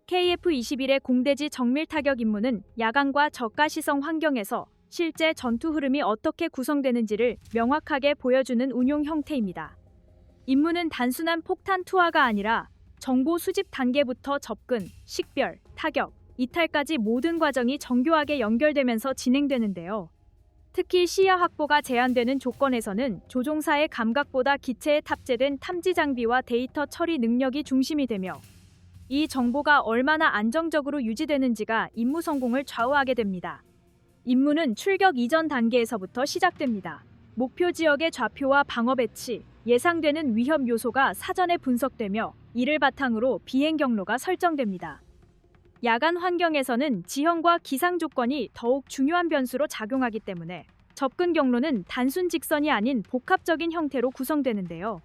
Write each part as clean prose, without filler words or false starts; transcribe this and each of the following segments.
KF-21의 공대지 정밀 타격 임무는 야간과 저가시성 환경에서 실제 전투 흐름이 어떻게 구성되는지를 명확하게 보여주는 운용 형태입니다. 임무는 단순한 폭탄 투하가 아니라 정보 수집 단계부터 접근, 식별, 타격, 이탈까지 모든 과정이 정교하게 연결되면서 진행되는데요. 특히 시야 확보가 제한되는 조건에서는 조종사의 감각보다 기체에 탑재된 탐지 장비와 데이터 처리 능력이 중심이 되며 이 정보가 얼마나 안정적으로 유지되는지가 임무 성공을 좌우하게 됩니다. 임무는 출격 이전 단계에서부터 시작됩니다. 목표 지역의 좌표와 방어 배치, 예상되는 위협 요소가 사전에 분석되며 이를 바탕으로 비행 경로가 설정됩니다. 야간 환경에서는 지형과 기상 조건이 더욱 중요한 변수로 작용하기 때문에 접근 경로는 단순 직선이 아닌 복합적인 형태로 구성되는데요.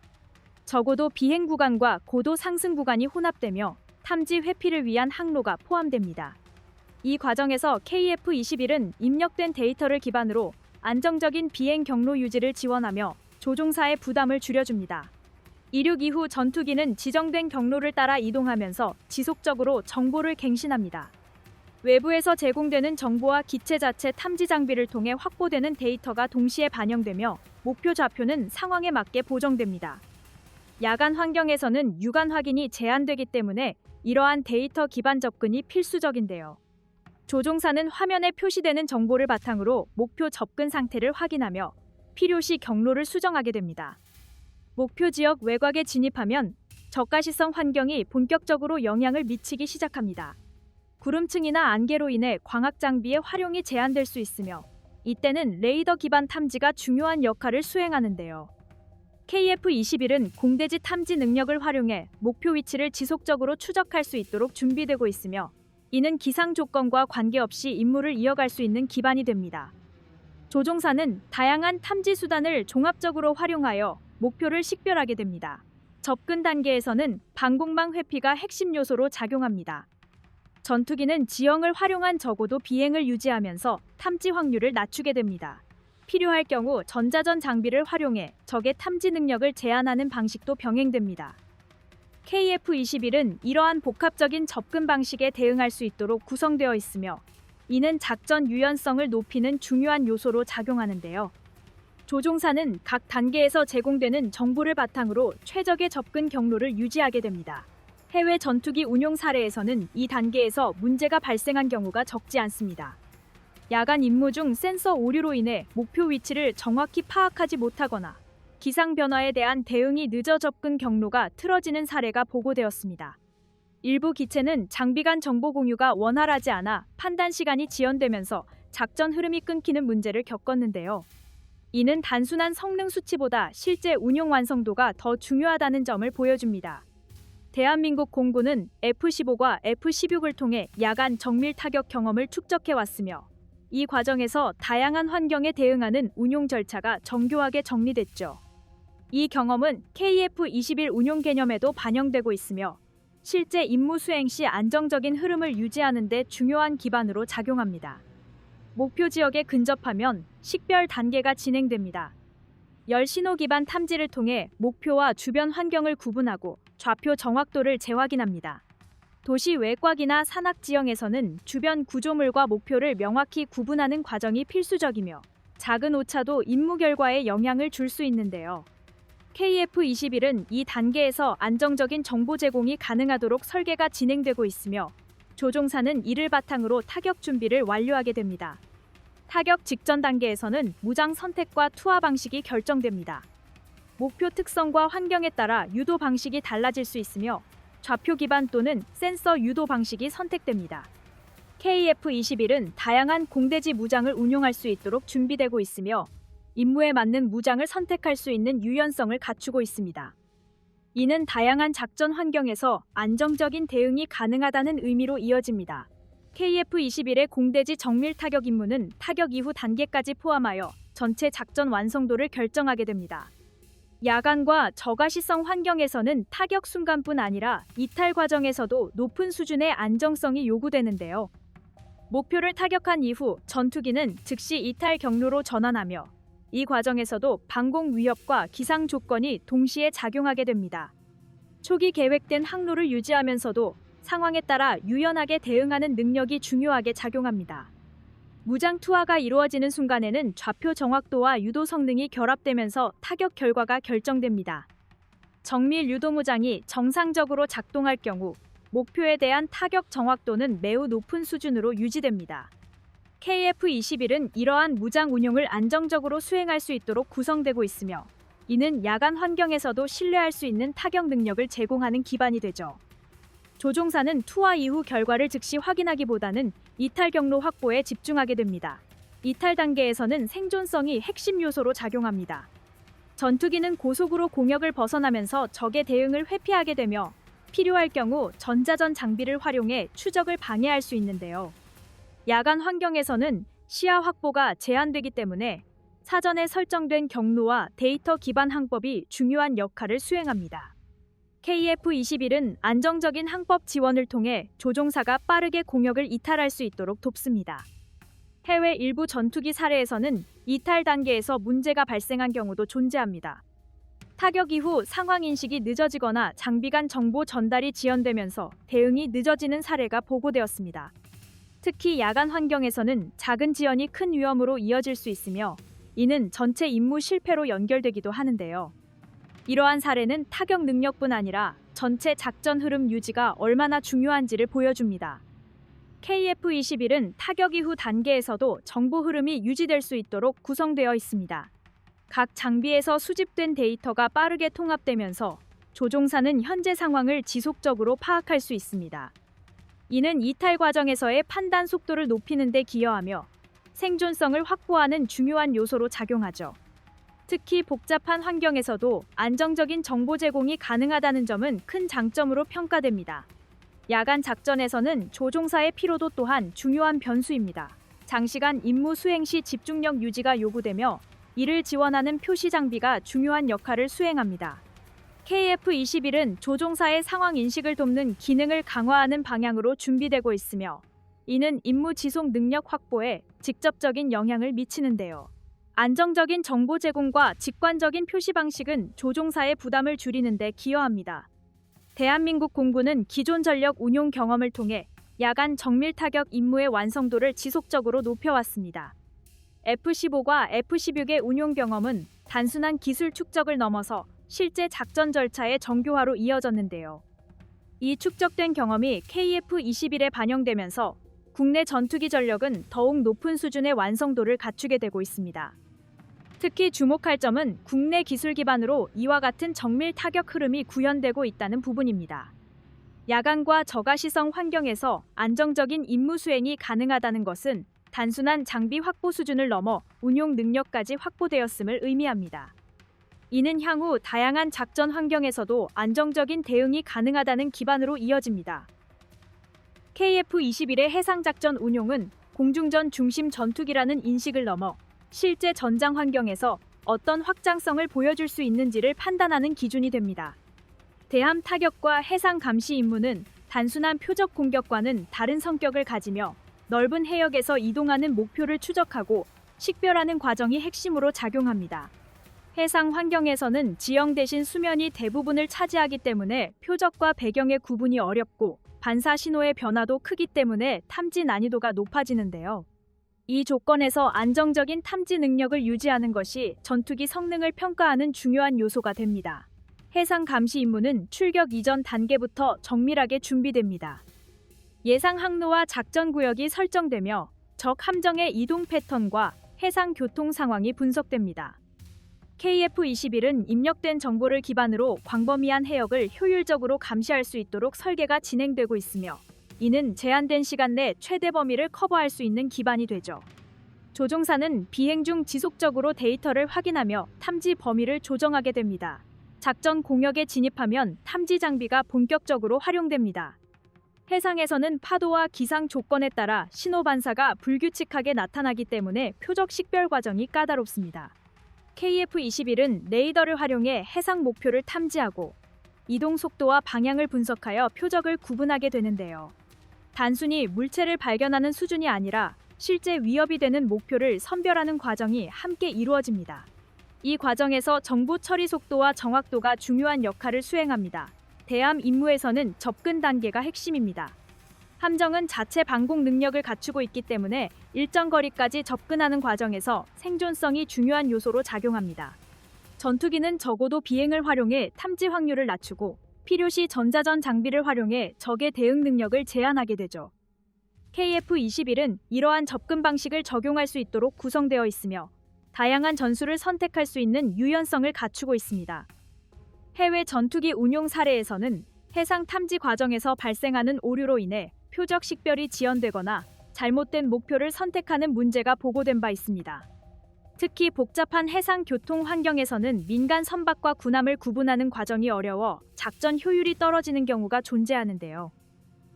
적어도 비행 구간과 고도 상승 구간이 혼합되며 탐지 회피를 위한 항로가 포함됩니다. 이 과정에서 KF-21은 입력된 데이터를 기반으로 안정적인 비행 경로 유지를 지원하며 조종사의 부담을 줄여줍니다. 이륙 이후 전투기는 지정된 경로를 따라 이동하면서 지속적으로 정보를 갱신합니다. 외부에서 제공되는 정보와 기체 자체 탐지 장비를 통해 확보되는 데이터가 동시에 반영되며 목표 좌표는 상황에 맞게 보정됩니다. 야간 환경에서는 육안 확인이 제한되기 때문에 이러한 데이터 기반 접근이 필수적인데요. 조종사는 화면에 표시되는 정보를 바탕으로 목표 접근 상태를 확인하며 필요시 경로를 수정하게 됩니다. 목표 지역 외곽에 진입하면 저가시성 환경이 본격적으로 영향을 미치기 시작합니다. 구름층이나 안개로 인해 광학 장비의 활용이 제한될 수 있으며 이때는 레이더 기반 탐지가 중요한 역할을 수행하는데요. KF-21은 공대지 탐지 능력을 활용해 목표 위치를 지속적으로 추적할 수 있도록 준비되고 있으며 이는 기상 조건과 관계없이 임무를 이어갈 수 있는 기반이 됩니다. 조종사는 다양한 탐지 수단을 종합적으로 활용하여 목표를 식별하게 됩니다. 접근 단계에서는 방공망 회피가 핵심 요소로 작용합니다. 전투기는 지형을 활용한 적어도 비행을 유지하면서 탐지 확률을 낮추게 됩니다. 필요할 경우 전자전 장비를 활용해 적의 탐지 능력을 제한하는 방식도 병행됩니다. KF-21은 이러한 복합적인 접근 방식에 대응할 수 있도록 구성되어 있으며 이는 작전 유연성을 높이는 중요한 요소로 작용하는데요. 조종사는 각 단계에서 제공되는 정보를 바탕으로 최적의 접근 경로를 유지하게 됩니다. 해외 전투기 운용 사례에서는 이 단계에서 문제가 발생한 경우가 적지 않습니다. 야간 임무 중 센서 오류로 인해 목표 위치를 정확히 파악하지 못하거나 기상 변화에 대한 대응이 늦어 접근 경로가 틀어지는 사례가 보고되었습니다. 일부 기체는 장비 간 정보 공유가 원활하지 않아 판단 시간이 지연되면서 작전 흐름이 끊기는 문제를 겪었는데요. 이는 단순한 성능 수치보다 실제 운용 완성도가 더 중요하다는 점을 보여줍니다. 대한민국 공군은 F-15과 F-16을 통해 야간 정밀 타격 경험을 축적해왔으며 이 과정에서 다양한 환경에 대응하는 운용 절차가 정교하게 정리됐죠. 이 경험은 KF-21 운용 개념에도 반영되고 있으며 실제 임무 수행 시 안정적인 흐름을 유지하는 데 중요한 기반으로 작용합니다. 목표 지역에 근접하면 식별 단계가 진행됩니다. 열 신호 기반 탐지를 통해 목표와 주변 환경을 구분하고 좌표 정확도를 재확인합니다. 도시 외곽이나 산악 지형에서는 주변 구조물과 목표를 명확히 구분하는 과정이 필수적이며 작은 오차도 임무 결과에 영향을 줄 수 있는데요. KF-21은 이 단계에서 안정적인 정보 제공이 가능하도록 설계가 진행되고 있으며 조종사는 이를 바탕으로 타격 준비를 완료하게 됩니다. 타격 직전 단계에서는 무장 선택과 투하 방식이 결정됩니다. 목표 특성과 환경에 따라 유도 방식이 달라질 수 있으며 좌표 기반 또는 센서 유도 방식이 선택됩니다. KF-21은 다양한 공대지 무장을 운용할 수 있도록 준비되고 있으며 임무에 맞는 무장을 선택할 수 있는 유연성을 갖추고 있습니다. 이는 다양한 작전 환경에서 안정적인 대응이 가능하다는 의미로 이어집니다. KF-21의 공대지 정밀 타격 임무는 타격 이후 단계까지 포함하여 전체 작전 완성도를 결정하게 됩니다. 야간과 저가시성 환경에서는 타격 순간뿐 아니라 이탈 과정에서도 높은 수준의 안정성이 요구되는데요. 목표를 타격한 이후 전투기는 즉시 이탈 경로로 전환하며 이 과정에서도 방공 위협과 기상 조건이 동시에 작용하게 됩니다. 초기 계획된 항로를 유지하면서도 상황에 따라 유연하게 대응하는 능력이 중요하게 작용합니다. 무장 투하가 이루어지는 순간에는 좌표 정확도와 유도 성능이 결합되면서 타격 결과가 결정됩니다. 정밀 유도 무장이 정상적으로 작동할 경우 목표에 대한 타격 정확도는 매우 높은 수준으로 유지됩니다. KF-21은 이러한 무장 운용을 안정적으로 수행할 수 있도록 구성되고 있으며, 이는 야간 환경에서도 신뢰할 수 있는 타격 능력을 제공하는 기반이 되죠. 조종사는 투하 이후 결과를 즉시 확인하기보다는 이탈 경로 확보에 집중하게 됩니다. 이탈 단계에서는 생존성이 핵심 요소로 작용합니다. 전투기는 고속으로 공역을 벗어나면서 적의 대응을 회피하게 되며, 필요할 경우 전자전 장비를 활용해 추적을 방해할 수 있는데요. 야간 환경에서는 시야 확보가 제한되기 때문에 사전에 설정된 경로와 데이터 기반 항법이 중요한 역할을 수행합니다. KF-21은 안정적인 항법 지원을 통해 조종사가 빠르게 공역을 이탈할 수 있도록 돕습니다. 해외 일부 전투기 사례에서는 이탈 단계에서 문제가 발생한 경우도 존재합니다. 타격 이후 상황 인식이 늦어지거나 장비 간 정보 전달이 지연되면서 대응이 늦어지는 사례가 보고되었습니다. 특히 야간 환경에서는 작은 지연이 큰 위험으로 이어질 수 있으며, 이는 전체 임무 실패로 연결되기도 하는데요. 이러한 사례는 타격 능력뿐 아니라 전체 작전 흐름 유지가 얼마나 중요한지를 보여줍니다. KF-21은 타격 이후 단계에서도 정보 흐름이 유지될 수 있도록 구성되어 있습니다. 각 장비에서 수집된 데이터가 빠르게 통합되면서 조종사는 현재 상황을 지속적으로 파악할 수 있습니다. 이는 이탈 과정에서의 판단 속도를 높이는 데 기여하며 생존성을 확보하는 중요한 요소로 작용하죠. 특히 복잡한 환경에서도 안정적인 정보 제공이 가능하다는 점은 큰 장점으로 평가됩니다. 야간 작전에서는 조종사의 피로도 또한 중요한 변수입니다. 장시간 임무 수행 시 집중력 유지가 요구되며, 이를 지원하는 표시 장비가 중요한 역할을 수행합니다. KF-21은 조종사의 상황 인식을 돕는 기능을 강화하는 방향으로 준비되고 있으며, 이는 임무 지속 능력 확보에 직접적인 영향을 미치는데요. 안정적인 정보 제공과 직관적인 표시 방식은 조종사의 부담을 줄이는 데 기여합니다. 대한민국 공군은 기존 전력 운용 경험을 통해 야간 정밀 타격 임무의 완성도를 지속적으로 높여왔습니다. F-15과 F-16의 운용 경험은 단순한 기술 축적을 넘어서 실제 작전 절차의 정교화로 이어졌는데요. 이 축적된 경험이 KF-21에 반영되면서 국내 전투기 전력은 더욱 높은 수준의 완성도를 갖추게 되고 있습니다. 특히 주목할 점은 국내 기술 기반으로 이와 같은 정밀 타격 흐름이 구현되고 있다는 부분입니다. 야간과 저가시성 환경에서 안정적인 임무 수행이 가능하다는 것은 단순한 장비 확보 수준을 넘어 운용 능력까지 확보되었음을 의미합니다. 이는 향후 다양한 작전 환경에서도 안정적인 대응이 가능하다는 기반으로 이어집니다. KF-21의 해상작전 운용은 공중전 중심 전투기라는 인식을 넘어 실제 전장 환경에서 어떤 확장성을 보여줄 수 있는지를 판단하는 기준이 됩니다. 대함 타격과 해상 감시 임무는 단순한 표적 공격과는 다른 성격을 가지며 넓은 해역에서 이동하는 목표를 추적하고 식별하는 과정이 핵심으로 작용합니다. 해상 환경에서는 지형 대신 수면이 대부분을 차지하기 때문에 표적과 배경의 구분이 어렵고, 반사 신호의 변화도 크기 때문에 탐지 난이도가 높아지는데요. 이 조건에서 안정적인 탐지 능력을 유지하는 것이 전투기 성능을 평가하는 중요한 요소가 됩니다. 해상 감시 임무는 출격 이전 단계부터 정밀하게 준비됩니다. 예상 항로와 작전 구역이 설정되며 적 함정의 이동 패턴과 해상 교통 상황이 분석됩니다. KF-21은 입력된 정보를 기반으로 광범위한 해역을 효율적으로 감시할 수 있도록 설계가 진행되고 있으며, 이는 제한된 시간 내 최대 범위를 커버할 수 있는 기반이 되죠. 조종사는 비행 중 지속적으로 데이터를 확인하며 탐지 범위를 조정하게 됩니다. 작전 공역에 진입하면 탐지 장비가 본격적으로 활용됩니다. 해상에서는 파도와 기상 조건에 따라 신호 반사가 불규칙하게 나타나기 때문에 표적 식별 과정이 까다롭습니다. KF-21은 레이더를 활용해 해상 목표를 탐지하고 이동 속도와 방향을 분석하여 표적을 구분하게 되는데요. 단순히 물체를 발견하는 수준이 아니라 실제 위협이 되는 목표를 선별하는 과정이 함께 이루어집니다. 이 과정에서 정보 처리 속도와 정확도가 중요한 역할을 수행합니다. 대함 임무에서는 접근 단계가 핵심입니다. 함정은 자체 방공 능력을 갖추고 있기 때문에 일정 거리까지 접근하는 과정에서 생존성이 중요한 요소로 작용합니다. 전투기는 적어도 비행을 활용해 탐지 확률을 낮추고 필요시 전자전 장비를 활용해 적의 대응 능력을 제한하게 되죠. KF-21은 이러한 접근 방식을 적용할 수 있도록 구성되어 있으며 다양한 전술을 선택할 수 있는 유연성을 갖추고 있습니다. 해외 전투기 운용 사례에서는 해상 탐지 과정에서 발생하는 오류로 인해 표적 식별이 지연되거나 잘못된 목표를 선택하는 문제가 보고된 바 있습니다. 특히 복잡한 해상 교통 환경에서는 민간 선박과 군함을 구분하는 과정이 어려워 작전 효율이 떨어지는 경우가 존재하는데요.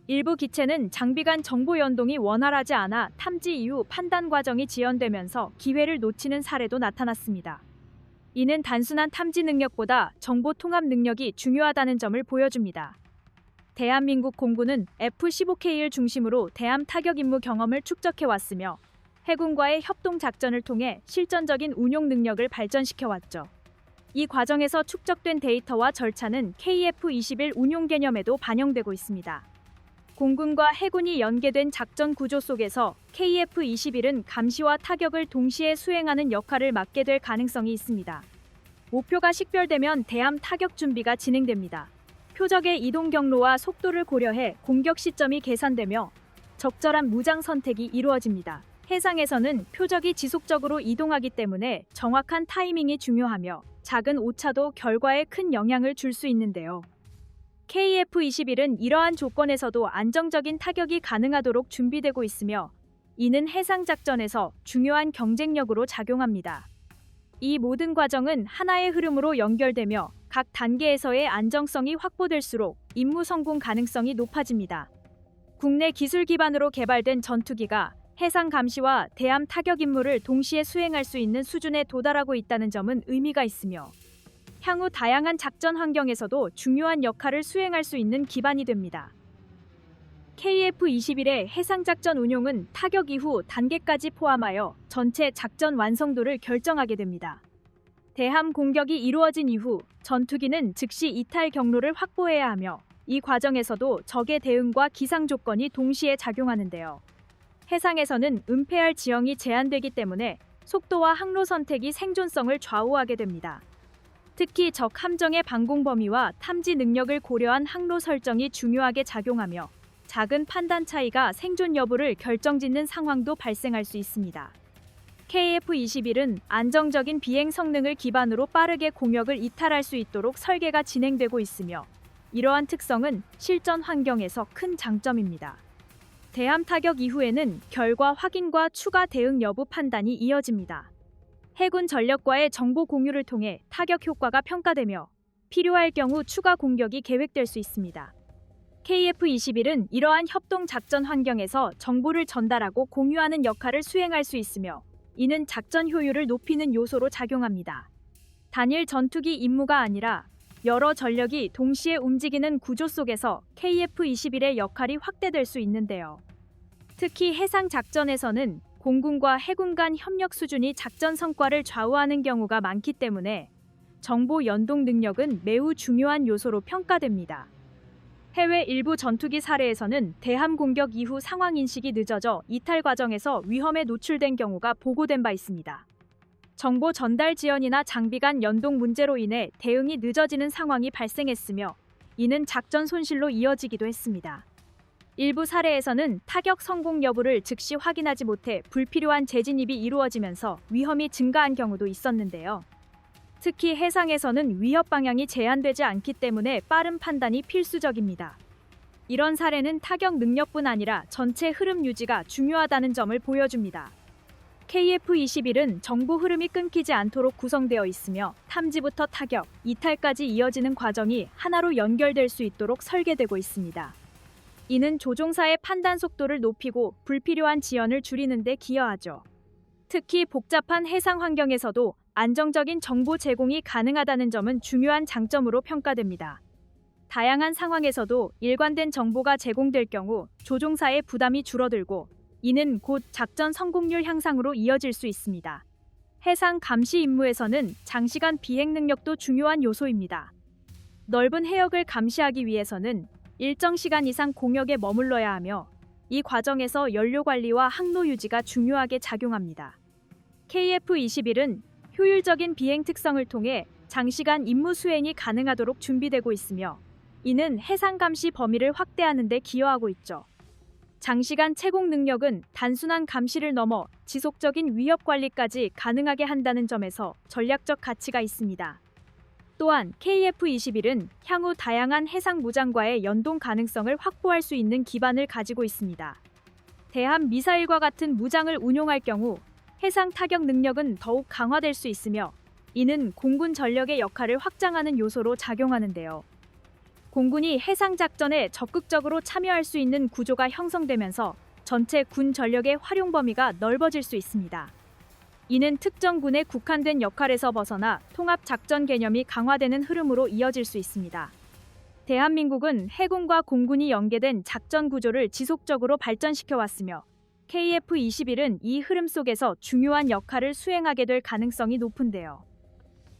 일부 기체는 장비 간 정보 연동이 원활하지 않아 탐지 이후 판단 과정이 지연되면서 기회를 놓치는 사례도 나타났습니다. 이는 단순한 탐지 능력보다 정보 통합 능력이 중요하다는 점을 보여줍니다. 대한민국 공군은 F-15K를 중심으로 대함 타격 임무 경험을 축적해왔으며 해군과의 협동 작전을 통해 실전적인 운용 능력을 발전시켜왔죠. 이 과정에서 축적된 데이터와 절차는 KF-21 운용 개념에도 반영되고 있습니다. 공군과 해군이 연계된 작전 구조 속에서 KF-21은 감시와 타격을 동시에 수행하는 역할을 맡게 될 가능성이 있습니다. 목표가 식별되면 대함 타격 준비가 진행됩니다. 표적의 이동 경로와 속도를 고려해 공격 시점이 계산되며 적절한 무장 선택이 이루어집니다. 해상에서는 표적이 지속적으로 이동하기 때문에 정확한 타이밍이 중요하며 작은 오차도 결과에 큰 영향을 줄 수 있는데요. KF-21은 이러한 조건에서도 안정적인 타격이 가능하도록 준비되고 있으며 이는 해상 작전에서 중요한 경쟁력으로 작용합니다. 이 모든 과정은 하나의 흐름으로 연결되며 각 단계에서의 안정성이 확보될수록 임무 성공 가능성이 높아집니다. 국내 기술 기반으로 개발된 전투기가 해상 감시와 대함 타격 임무를 동시에 수행할 수 있는 수준에 도달하고 있다는 점은 의미가 있으며 향후 다양한 작전 환경에서도 중요한 역할을 수행할 수 있는 기반이 됩니다. KF-21의 해상작전 운용은 타격 이후 단계까지 포함하여 전체 작전 완성도를 결정하게 됩니다. 대함 공격이 이루어진 이후 전투기는 즉시 이탈 경로를 확보해야 하며 이 과정에서도 적의 대응과 기상 조건이 동시에 작용하는데요. 해상에서는 은폐할 지형이 제한되기 때문에 속도와 항로 선택이 생존성을 좌우하게 됩니다. 특히 적 함정의 방공 범위와 탐지 능력을 고려한 항로 설정이 중요하게 작용하며 작은 판단 차이가 생존 여부를 결정짓는 상황도 발생할 수 있습니다. KF-21은 안정적인 비행 성능을 기반으로 빠르게 공역을 이탈할 수 있도록 설계가 진행되고 있으며 이러한 특성은 실전 환경에서 큰 장점입니다. 대함 타격 이후에는 결과 확인과 추가 대응 여부 판단이 이어집니다. 해군 전력과의 정보 공유를 통해 타격 효과가 평가되며 필요할 경우 추가 공격이 계획될 수 있습니다. KF-21은 이러한 협동 작전 환경에서 정보를 전달하고 공유하는 역할을 수행할 수 있으며 이는 작전 효율을 높이는 요소로 작용합니다. 단일 전투기 임무가 아니라 여러 전력이 동시에 움직이는 구조 속에서 KF-21의 역할이 확대될 수 있는데요. 특히 해상 작전에서는 공군과 해군 간 협력 수준이 작전 성과를 좌우하는 경우가 많기 때문에 정보 연동 능력은 매우 중요한 요소로 평가됩니다. 해외 일부 전투기 사례에서는 대함 공격 이후 상황 인식이 늦어져 이탈 과정에서 위험에 노출된 경우가 보고된 바 있습니다. 정보 전달 지연이나 장비 간 연동 문제로 인해 대응이 늦어지는 상황이 발생했으며 이는 작전 손실로 이어지기도 했습니다. 일부 사례에서는 타격 성공 여부를 즉시 확인하지 못해 불필요한 재진입이 이루어지면서 위험이 증가한 경우도 있었는데요. 특히 해상에서는 위협 방향이 제한되지 않기 때문에 빠른 판단이 필수적입니다. 이런 사례는 타격 능력뿐 아니라 전체 흐름 유지가 중요하다는 점을 보여줍니다. KF-21은 정보 흐름이 끊기지 않도록 구성되어 있으며 탐지부터 타격, 이탈까지 이어지는 과정이 하나로 연결될 수 있도록 설계되고 있습니다. 이는 조종사의 판단 속도를 높이고 불필요한 지연을 줄이는 데 기여하죠. 특히 복잡한 해상 환경에서도 안정적인 정보 제공이 가능하다는 점은 중요한 장점으로 평가됩니다. 다양한 상황에서도 일관된 정보가 제공될 경우 조종사의 부담이 줄어들고 이는 곧 작전 성공률 향상으로 이어질 수 있습니다. 해상 감시 임무에서는 장시간 비행 능력도 중요한 요소입니다. 넓은 해역을 감시하기 위해서는 일정 시간 이상 공역에 머물러야 하며 이 과정에서 연료 관리와 항로 유지가 중요하게 작용합니다. KF-21은 효율적인 비행 특성을 통해 장시간 임무 수행이 가능하도록 준비되고 있으며 이는 해상 감시 범위를 확대하는 데 기여하고 있죠. 장시간 채공 능력은 단순한 감시를 넘어 지속적인 위협 관리까지 가능하게 한다는 점에서 전략적 가치가 있습니다. 또한 KF-21은 향후 다양한 해상 무장과의 연동 가능성을 확보할 수 있는 기반을 가지고 있습니다. 대함 미사일과 같은 무장을 운용할 경우 해상 타격 능력은 더욱 강화될 수 있으며 이는 공군 전력의 역할을 확장하는 요소로 작용하는데요. 공군이 해상 작전에 적극적으로 참여할 수 있는 구조가 형성되면서 전체 군 전력의 활용 범위가 넓어질 수 있습니다. 이는 특정 군의 국한된 역할에서 벗어나 통합 작전 개념이 강화되는 흐름으로 이어질 수 있습니다. 대한민국은 해군과 공군이 연계된 작전 구조를 지속적으로 발전시켜 왔으며 KF-21은 이 흐름 속에서 중요한 역할을 수행하게 될 가능성이 높은데요.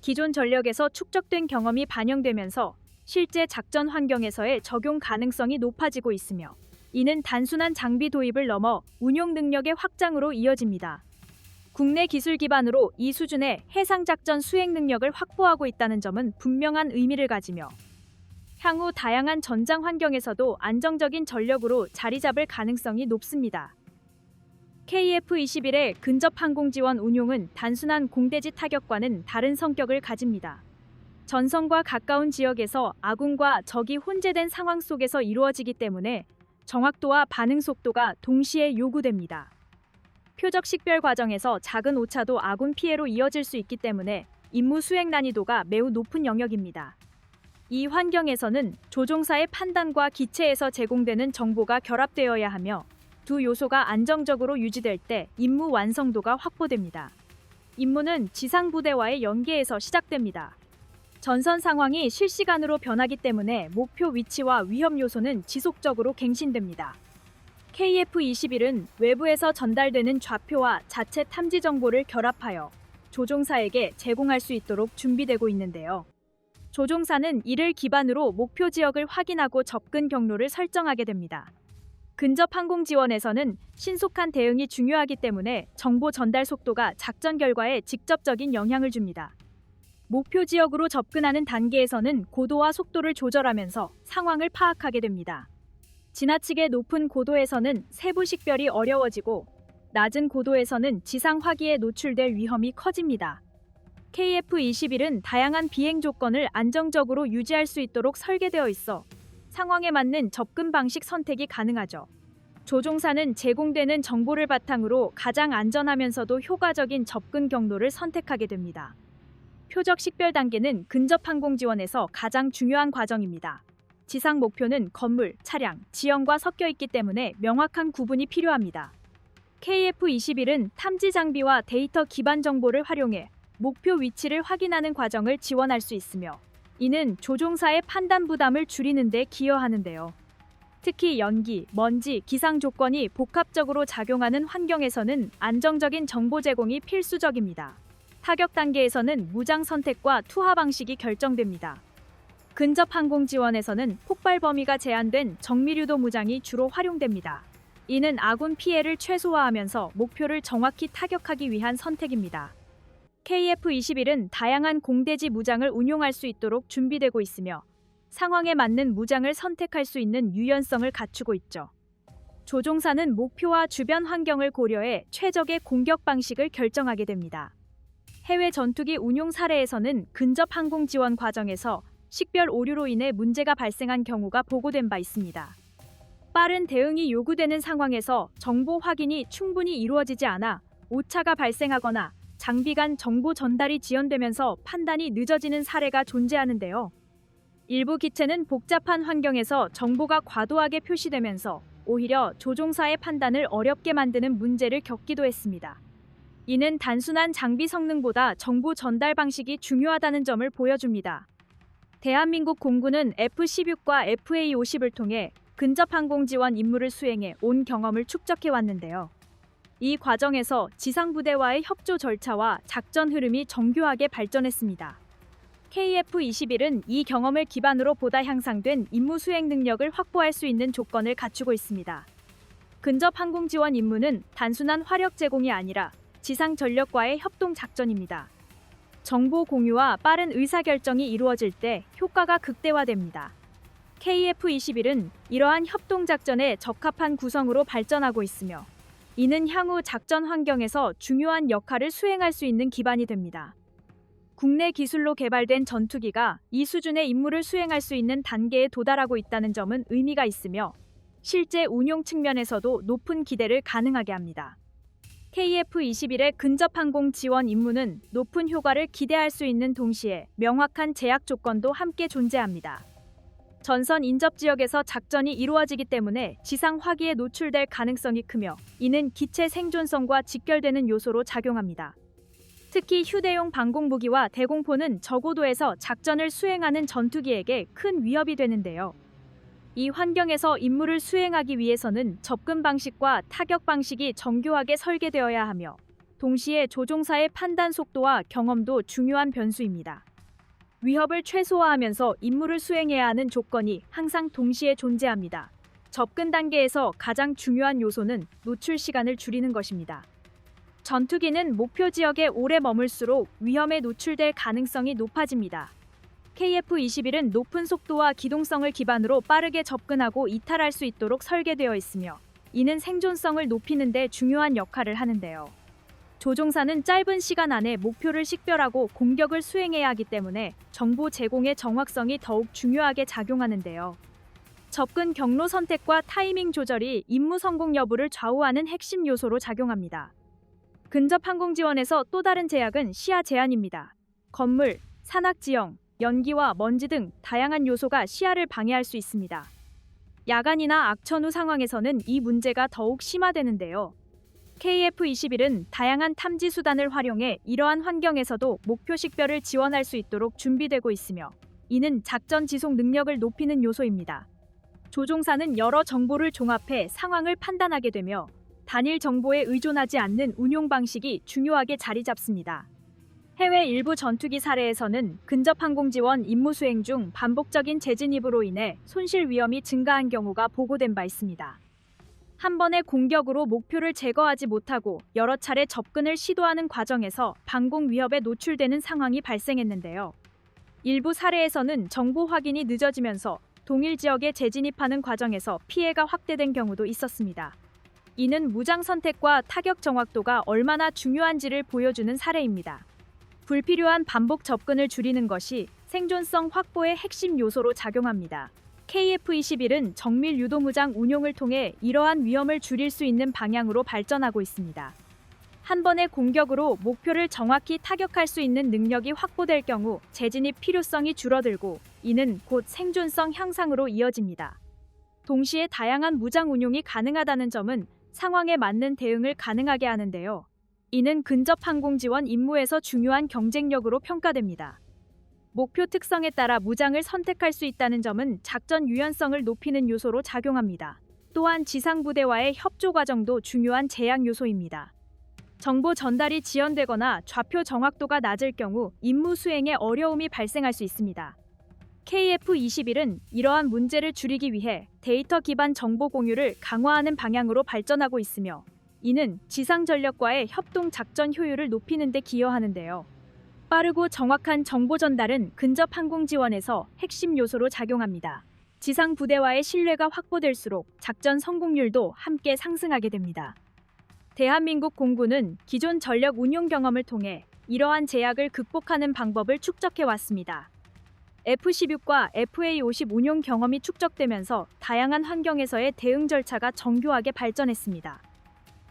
기존 전력에서 축적된 경험이 반영되면서 실제 작전 환경에서의 적용 가능성이 높아지고 있으며 이는 단순한 장비 도입을 넘어 운용 능력의 확장으로 이어집니다. 국내 기술 기반으로 이 수준의 해상작전 수행 능력을 확보하고 있다는 점은 분명한 의미를 가지며 향후 다양한 전장 환경에서도 안정적인 전력으로 자리 잡을 가능성이 높습니다. KF-21의 근접 항공 지원 운용은 단순한 공대지 타격과는 다른 성격을 가집니다. 전선과 가까운 지역에서 아군과 적이 혼재된 상황 속에서 이루어지기 때문에 정확도와 반응 속도가 동시에 요구됩니다. 표적 식별 과정에서 작은 오차도 아군 피해로 이어질 수 있기 때문에 임무 수행 난이도가 매우 높은 영역입니다. 이 환경에서는 조종사의 판단과 기체에서 제공되는 정보가 결합되어야 하며 두 요소가 안정적으로 유지될 때 임무 완성도가 확보됩니다. 임무는 지상 부대와의 연계에서 시작됩니다. 전선 상황이 실시간으로 변하기 때문에 목표 위치와 위험 요소는 지속적으로 갱신됩니다. KF-21은 외부에서 전달되는 좌표와 자체 탐지 정보를 결합하여 조종사에게 제공할 수 있도록 준비되고 있는데요. 조종사는 이를 기반으로 목표 지역을 확인하고 접근 경로를 설정하게 됩니다. 근접 항공 지원에서는 신속한 대응이 중요하기 때문에 정보 전달 속도가 작전 결과에 직접적인 영향을 줍니다. 목표 지역으로 접근하는 단계에서는 고도와 속도를 조절하면서 상황을 파악하게 됩니다. 지나치게 높은 고도에서는 세부 식별이 어려워지고 낮은 고도에서는 지상 화기에 노출될 위험이 커집니다. KF-21은 다양한 비행 조건을 안정적으로 유지할 수 있도록 설계되어 있어 상황에 맞는 접근 방식 선택이 가능하죠. 조종사는 제공되는 정보를 바탕으로 가장 안전하면서도 효과적인 접근 경로를 선택하게 됩니다. 표적 식별 단계는 근접 항공 지원에서 가장 중요한 과정입니다. 지상 목표는 건물, 차량, 지형과 섞여 있기 때문에 명확한 구분이 필요합니다. KF-21은 탐지 장비와 데이터 기반 정보를 활용해 목표 위치를 확인하는 과정을 지원할 수 있으며 이는 조종사의 판단 부담을 줄이는 데 기여하는데요. 특히 연기, 먼지, 기상 조건이 복합적으로 작용하는 환경에서는 안정적인 정보 제공이 필수적입니다. 타격 단계에서는 무장 선택과 투하 방식이 결정됩니다. 근접 항공 지원에서는 폭발 범위가 제한된 정밀유도 무장이 주로 활용됩니다. 이는 아군 피해를 최소화하면서 목표를 정확히 타격하기 위한 선택입니다. KF-21은 다양한 공대지 무장을 운용할 수 있도록 준비되고 있으며 상황에 맞는 무장을 선택할 수 있는 유연성을 갖추고 있죠. 조종사는 목표와 주변 환경을 고려해 최적의 공격 방식을 결정하게 됩니다. 해외 전투기 운용 사례에서는 근접 항공 지원 과정에서 식별 오류로 인해 문제가 발생한 경우가 보고된 바 있습니다. 빠른 대응이 요구되는 상황에서 정보 확인이 충분히 이루어지지 않아 오차가 발생하거나 장비 간 정보 전달이 지연되면서 판단이 늦어지는 사례가 존재하는데요. 일부 기체는 복잡한 환경에서 정보가 과도하게 표시되면서 오히려 조종사의 판단을 어렵게 만드는 문제를 겪기도 했습니다. 이는 단순한 장비 성능보다 정보 전달 방식이 중요하다는 점을 보여줍니다. 대한민국 공군은 F-16과 FA-50을 통해 근접 항공 지원 임무를 수행해 온 경험을 축적해 왔는데요. 이 과정에서 지상 부대와의 협조 절차와 작전 흐름이 정교하게 발전했습니다. KF-21은 이 경험을 기반으로 보다 향상된 임무 수행 능력을 확보할 수 있는 조건을 갖추고 있습니다. 근접 항공 지원 임무는 단순한 화력 제공이 아니라 지상 전력과의 협동 작전입니다. 정보 공유와 빠른 의사결정이 이루어질 때 효과가 극대화됩니다. KF-21은 이러한 협동 작전에 적합한 구성으로 발전하고 있으며 이는 향후 작전 환경에서 중요한 역할을 수행할 수 있는 기반이 됩니다. 국내 기술로 개발된 전투기가 이 수준의 임무를 수행할 수 있는 단계에 도달하고 있다는 점은 의미가 있으며 실제 운용 측면에서도 높은 기대를 가능하게 합니다. KF-21의 근접항공 지원 임무는 높은 효과를 기대할 수 있는 동시에 명확한 제약 조건도 함께 존재합니다. 전선 인접 지역에서 작전이 이루어지기 때문에 지상 화기에 노출될 가능성이 크며 이는 기체 생존성과 직결되는 요소로 작용합니다. 특히 휴대용 방공무기와 대공포는 저고도에서 작전을 수행하는 전투기에게 큰 위협이 되는데요. 이 환경에서 임무를 수행하기 위해서는 접근 방식과 타격 방식이 정교하게 설계되어야 하며 동시에 조종사의 판단 속도와 경험도 중요한 변수입니다. 위협을 최소화하면서 임무를 수행해야 하는 조건이 항상 동시에 존재합니다. 접근 단계에서 가장 중요한 요소는 노출 시간을 줄이는 것입니다. 전투기는 목표 지역에 오래 머물수록 위험에 노출될 가능성이 높아집니다. KF-21은 높은 속도와 기동성을 기반으로 빠르게 접근하고 이탈할 수 있도록 설계되어 있으며 이는 생존성을 높이는 데 중요한 역할을 하는데요. 조종사는 짧은 시간 안에 목표를 식별하고 공격을 수행해야 하기 때문에 정보 제공의 정확성이 더욱 중요하게 작용하는데요. 접근 경로 선택과 타이밍 조절이 임무 성공 여부를 좌우하는 핵심 요소로 작용합니다. 근접 항공 지원에서 또 다른 제약은 시야 제한입니다. 건물, 산악 지형, 연기와 먼지 등 다양한 요소가 시야를 방해할 수 있습니다. 야간이나 악천후 상황에서는 이 문제가 더욱 심화되는데요. KF-21은 다양한 탐지 수단을 활용해 이러한 환경에서도 목표 식별을 지원할 수 있도록 준비되고 있으며 이는 작전 지속 능력을 높이는 요소입니다. 조종사는 여러 정보를 종합해 상황을 판단하게 되며 단일 정보에 의존하지 않는 운용 방식이 중요하게 자리 잡습니다. 해외 일부 전투기 사례에서는 근접 항공 지원 임무 수행 중 반복적인 재진입으로 인해 손실 위험이 증가한 경우가 보고된 바 있습니다. 한 번의 공격으로 목표를 제거하지 못하고 여러 차례 접근을 시도하는 과정에서 방공 위협에 노출되는 상황이 발생했는데요. 일부 사례에서는 정보 확인이 늦어지면서 동일 지역에 재진입하는 과정에서 피해가 확대된 경우도 있었습니다. 이는 무장 선택과 타격 정확도가 얼마나 중요한지를 보여주는 사례입니다. 불필요한 반복 접근을 줄이는 것이 생존성 확보의 핵심 요소로 작용합니다. KF-21은 정밀 유도무장 운용을 통해 이러한 위험을 줄일 수 있는 방향으로 발전하고 있습니다. 한 번의 공격으로 목표를 정확히 타격할 수 있는 능력이 확보될 경우 재진입 필요성이 줄어들고 이는 곧 생존성 향상으로 이어집니다. 동시에 다양한 무장 운용이 가능하다는 점은 상황에 맞는 대응을 가능하게 하는데요. 이는 근접 항공 지원 임무에서 중요한 경쟁력으로 평가됩니다. 목표 특성에 따라 무장을 선택할 수 있다는 점은 작전 유연성을 높이는 요소로 작용합니다. 또한 지상 부대와의 협조 과정도 중요한 제약 요소입니다. 정보 전달이 지연되거나 좌표 정확도가 낮을 경우 임무 수행에 어려움이 발생할 수 있습니다. KF-21은 이러한 문제를 줄이기 위해 데이터 기반 정보 공유를 강화하는 방향으로 발전하고 있으며 이는 지상 전력과의 협동 작전 효율을 높이는 데 기여하는데요. 빠르고 정확한 정보 전달은 근접 항공 지원에서 핵심 요소로 작용합니다. 지상 부대와의 신뢰가 확보될수록 작전 성공률도 함께 상승하게 됩니다. 대한민국 공군은 기존 전력 운용 경험을 통해 이러한 제약을 극복하는 방법을 축적해 왔습니다. F-16과 FA-50 운용 경험이 축적되면서 다양한 환경에서의 대응 절차가 정교하게 발전했습니다.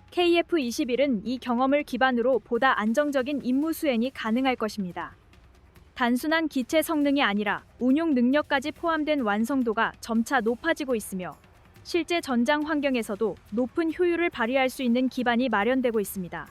KF-21은 이 경험을 기반으로 보다 안정적인 임무 수행이 가능할 것입니다. 단순한 기체 성능이 아니라 운용 능력까지 포함된 완성도가 점차 높아지고 있으며 실제 전장 환경에서도 높은 효율을 발휘할 수 있는 기반이 마련되고 있습니다.